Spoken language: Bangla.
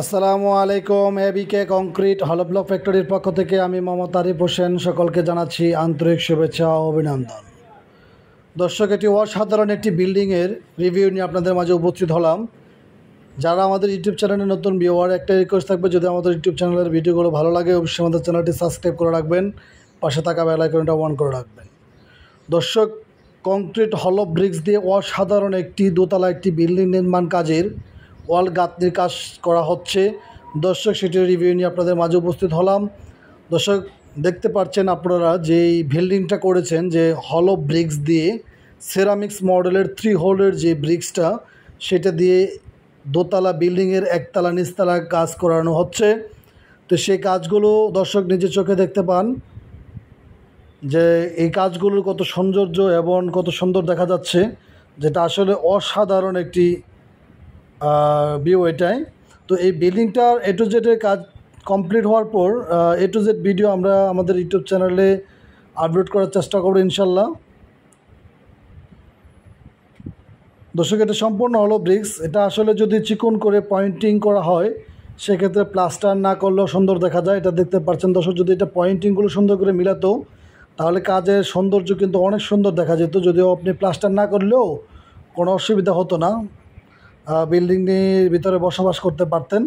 আসসালামু আলাইকুম। এবিকে কংক্রিট হলো ব্লক ফ্যাক্টরির পক্ষ থেকে আমি মোহাম্মদ আরিফ হোসেন সকলকে জানাচ্ছি আন্তরিক শুভেচ্ছা ও অভিনন্দন। দর্শক, এটি অসাধারণ একটি বিল্ডিংয়ের রিভিউ নিয়ে আপনাদের মাঝে উপস্থিত হলাম। যারা আমাদের ইউটিউব চ্যানেলে নতুন ভিউয়ার, একটা রিকোয়েস্ট থাকবে, যদি আমাদের ইউটিউব চ্যানেলের ভিডিওগুলো ভালো লাগে অবশ্যই আমাদের চ্যানেলটি সাবস্ক্রাইব করে রাখবেন, পাশে থাকা বেল আইকনটা অন করে রাখবেন। দর্শক, কংক্রিট হলো ব্রিক্স দিয়ে অসাধারণ একটি দোতলা একটি বিল্ডিং নির্মাণ কাজের ওয়াল গাঁথনির কাজ করা হচ্ছে। দর্শক, সেটির রিভিউ নিয়ে আপনাদের মাঝে উপস্থিত হলাম। দর্শক, দেখতে পাচ্ছেন আপনারা যে এই বিল্ডিংটা করেছেন যে হলো ব্রিক্স দিয়ে, সেরামিক্স মডেলের 3 হোলের যে ব্রিক্সটা, সেটা দিয়ে দোতলা বিল্ডিংয়ের একতলা নিচতলা কাজ করানো হচ্ছে। তো সেই কাজগুলো দর্শক নিজের চোখে দেখতে পান যে এই কাজগুলোর কত সৌন্দর্য এবং কত সুন্দর দেখা যাচ্ছে, যেটা আসলে অসাধারণ একটি ভিউ এটাই। তো এই বিল্ডিংটার এ টু জেডের কাজ কমপ্লিট হওয়ার পর এ টু জেড ভিডিও আমরা আমাদের ইউটিউব চ্যানেলে আপলোড করার চেষ্টা করব ইনশাল্লাহ। দর্শক, এটা সম্পূর্ণ হলো ব্রিক্স। এটা আসলে যদি চিকন করে পয়েন্টিং করা হয় সেক্ষেত্রে প্লাস্টার না করলেও সুন্দর দেখা যায়। এটা দেখতে পাচ্ছেন দর্শক, যদি এটা পয়েন্টিংগুলো সুন্দর করে মিলাতো তাহলে কাজের সৌন্দর্য কিন্তু অনেক সুন্দর দেখা যেত। যদিও আপনি প্লাস্টার না করলেও কোনো অসুবিধা হতো না, বিল্ডিংটির ভিতরে বসবাস করতে পারতেন।